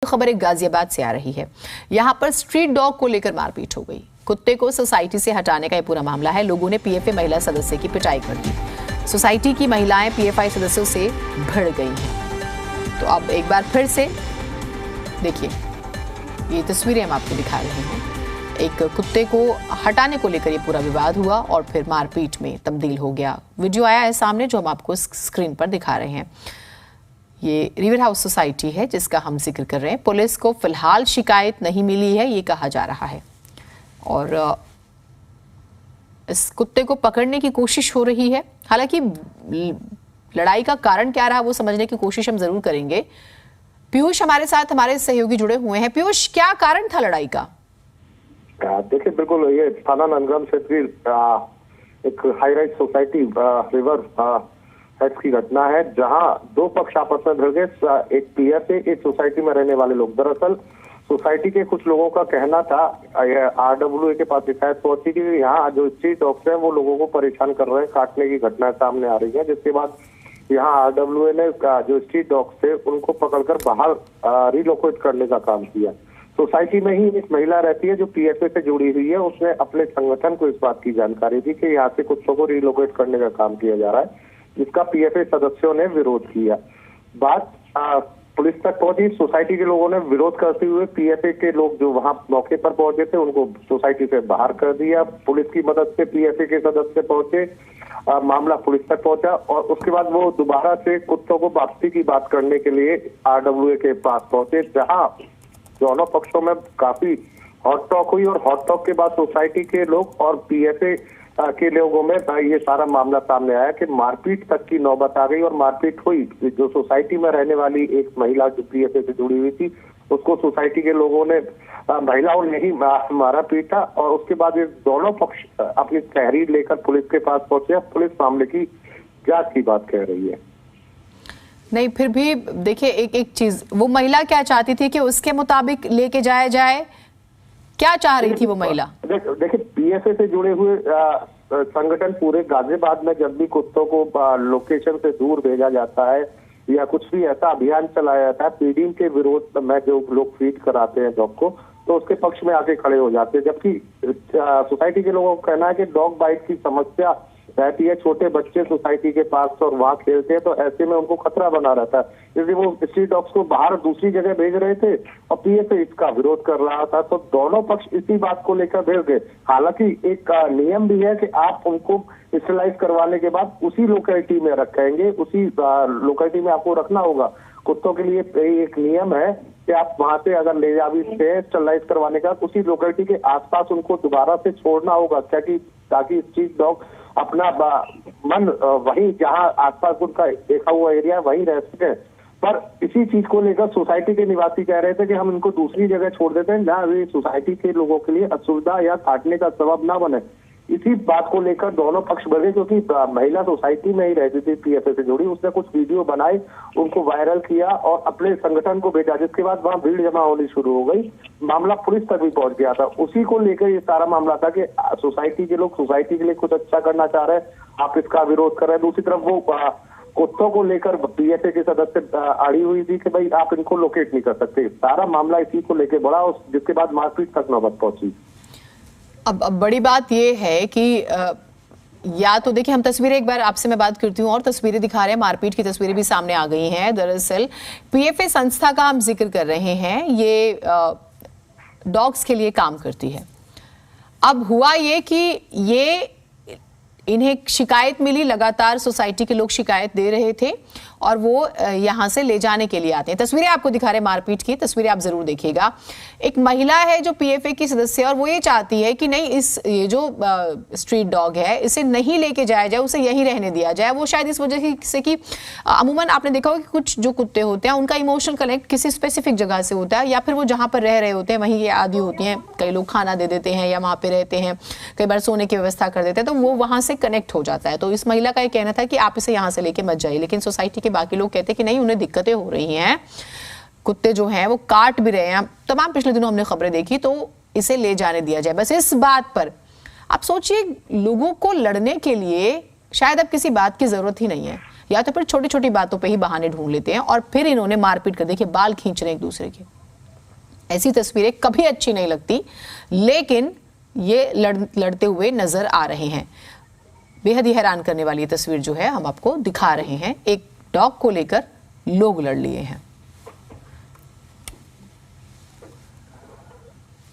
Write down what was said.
खबर एक गाजियाबाद से आ रही है। यहाँ पर स्ट्रीट डॉग को लेकर मारपीट हो गई। कुत्ते को सोसाइटी से हटाने का ये पूरा मामला है। लोगों ने पीएफए महिला सदस्य की पिटाई कर दी। सोसाइटी की महिलाएं पीएफआई सदस्यों से भिड़ गई हैं। तो अब एक बार फिर से देखिए, ये तस्वीरें हम आपको दिखा रहे हैं। एक कुत्ते को हटाने को लेकर ये पूरा विवाद हुआ और फिर मारपीट में तब्दील हो गया। वीडियो आया है सामने जो हम आपको स्क्रीन पर दिखा रहे हैं। ये रिवर हाउस सोसाइटी है जिसका हम जिक्र कर रहे हैं। पुलिस को फिलहाल शिकायत नहीं मिली है, ये कहा जा रहा है, और इस कुत्ते को पकड़ने की कोशिश हो रही है। हालांकि लड़ाई का कारण क्या रहा वो समझने की कोशिश हम जरूर करेंगे। पीयूष हमारे साथ, हमारे सहयोगी जुड़े हुए हैं। पीयूष, क्या कारण था लड़ाई का? देखिए, बिल्कुल ये थाना नंदग्राम क्षेत्र एक high rise society river heads की घटना है, जहां दो पक्ष आपस में भिड़ गए। एक पीएफए, एक सोसाइटी में रहने वाले लोग। दरअसल सोसाइटी के कुछ लोगों का कहना था, आरडब्ल्यूए के पास शिकायत पहुंची कि यहाँ जो स्ट्रीट डॉग्स हैं वो लोगों को परेशान कर रहे हैं, काटने की घटना सामने आ रही है। जिसके बाद यहाँ आरडब्ल्यूए ने जो स्ट्रीट डॉग्स थे उनको पकड़कर बाहर रिलोकेट करने का काम किया। सोसाइटी में ही एक महिला रहती है जो पीएफए से जुड़ी हुई है। उसने अपने संगठन को इस बात की जानकारी दी कि यहाँ से कुत्तों को रिलोकेट करने का काम किया जा रहा है, जिसका पीएफए सदस्यों ने विरोध किया। बात पुलिस तक पहुंची। सोसाइटी के लोगों ने विरोध करते हुए पीएफए के लोग जो वहां मौके पर पहुंचे थे उनको सोसाइटी से बाहर कर दिया। पुलिस की मदद से पीएफए के सदस्य पहुंचे, मामला पुलिस तक पहुंचा और उसके बाद वो दोबारा से कुत्तों को वापसी की बात करने के लिए आरडब्ल्यूए के पास पहुंचे, जहाँ दोनों पक्षों में काफी हॉट टॉक हुई। और हॉट टॉक के बाद सोसाइटी के लोग और पीएफए के लोगों में ये सारा मामला सामने आया कि मारपीट तक की नौबत आ गई और मारपीट हुई। जो सोसाइटी में रहने वाली एक महिला जो पीएफए से जुड़ी हुई थी, उसको सोसाइटी के लोगों ने, महिलाओं ने ही मारा पीटा। और उसके बाद ये दोनों पक्ष अपनी तहरीर लेकर पुलिस के पास पहुंचे। पुलिस मामले की जांच की बात कह रही है। नहीं, फिर भी देखिए, एक चीज, वो महिला क्या चाहती थी कि उसके मुताबिक लेके जाया जाए? क्या चाह रही थी वो महिला? देखिए, पीएफए से जुड़े हुए संगठन पूरे गाजियाबाद में जब भी कुत्तों को लोकेशन से दूर भेजा जाता है या कुछ भी ऐसा अभियान चलाया जाता है पीडीएम के विरोध में, जो लोग फीड कराते हैं डॉग को, तो उसके पक्ष में आके खड़े हो जाते हैं। जबकि सोसाइटी के लोगों का कहना है कि डॉग बाइट की समस्या रहती है। छोटे बच्चे सोसाइटी के पास और वहां खेलते हैं, तो ऐसे में उनको खतरा बना रहता है, इसलिए वो स्ट्रीट डॉग्स को बाहर दूसरी जगह भेज रहे थे और पीएफए इसका विरोध कर रहा था। तो दोनों पक्ष इसी बात को लेकर भिड़ गए। हालांकि एक नियम भी है कि आप उनको स्टरलाइज करवाने के बाद उसी लोकेलिटी में रखेंगे, उसी लोकेलिटी में आपको रखना होगा। कुत्तों के लिए एक नियम है कि आप वहां से अगर ले जा भी हैं स्टरलाइज करवाने का, उसी लोकेलिटी के आसपास उनको दोबारा से छोड़ना होगा, ताकि स्ट्रीट डॉग अपना मन वहीं जहां आसपास उनका देखा हुआ एरिया वहीं रह सके। पर इसी चीज को लेकर सोसाइटी के निवासी कह रहे थे कि हम इनको दूसरी जगह छोड़ देते हैं जहां वे सोसाइटी के लोगों के लिए असुविधा या काटने का सबब ना बने। इसी बात को लेकर दोनों पक्ष बढ़े, क्योंकि महिला सोसाइटी में ही रहती थी पीएफए से जुड़ी। उसने कुछ वीडियो बनाए, उनको वायरल किया और अपने संगठन को भेजा, जिसके बाद वहां भीड़ जमा होनी शुरू हो गई। मामला पुलिस तक भी पहुंच गया था। उसी को लेकर ये सारा मामला था कि सोसाइटी के लोग सोसाइटी के लिए कुछ अच्छा करना चाह रहे हैं, आप इसका विरोध कर रहे हैं। दूसरी तरफ वो कुत्तों को लेकर पीएफए के सदस्य अड़ी हुई थी कि भाई आप इनको लोकेट नहीं कर सकते। सारा मामला इसी को लेकर बढ़ा, जिसके बाद मारपीट तक नौबत पहुंची। अब बड़ी बात ये है कि या तो देखिए, हम तस्वीरें एक बार आपसे मैं बात करती हूँ और तस्वीरें दिखा रहे हैं, मारपीट की तस्वीरें भी सामने आ गई हैं। दरअसल पीएफए संस्था का हम जिक्र कर रहे हैं, ये डॉग्स के लिए काम करती है। अब हुआ ये कि ये इन्हें शिकायत मिली, लगातार सोसाइटी के लोग शिकायत दे रहे थे और वो यहाँ से ले जाने के लिए आते हैं। तस्वीरें आपको दिखा रहे हैं मारपीट की, तस्वीरें आप जरूर देखिएगा। एक महिला है जो पीएफए की सदस्य है और वो ये चाहती है कि नहीं, ये जो स्ट्रीट डॉग है इसे नहीं लेके जाया जाए, उसे यहीं रहने दिया जाए। वो शायद इस वजह से कि अमूमन आपने देखा होगा कि कुछ जो कुत्ते होते हैं उनका इमोशनल कनेक्ट किसी स्पेसिफिक जगह से होता है, या फिर वो जहाँ पर रह रहे होते हैं वहीं ये आदि होती हैं। कई लोग खाना दे देते हैं या वहाँ पे रहते हैं, कई बार सोने की व्यवस्था कर देते हैं, तो वो वहाँ से कनेक्ट हो जाता है। तो इस महिला का ये कहना था कि आप इसे यहाँ से लेके मत जाइए, लेकिन सोसाइटी के बाकी लोग कहते हैं कि नहीं, उन्हें दिक्कतें हो रही हैं, कुत्ते जो हैं वो काट भी रहे हैं। तमाम पिछले दिनों हमने खबरें देखी, तो इसे ले जाने दिया जाए। बस इस बात पर आप सोचिए, लोगों को लड़ने के लिए शायद अब किसी बात की जरूरत ही नहीं है, या तो फिर छोटी छोटी बातों पे ही बहाने ढूंढ लेते हैं और फिर इन्होंने मारपीट कर, देखिए बाल खींच रहे हैं एक दूसरे के। ऐसी तस्वीरें कभी अच्छी नहीं लगती, लेकिन ये लड़ते हुए नजर आ रहे हैं। बेहद ही हैरान करने वाली ये तस्वीर जो है हम आपको दिखा रहे हैं। एक डॉग को लेकर लोग लड़ लिए हैं।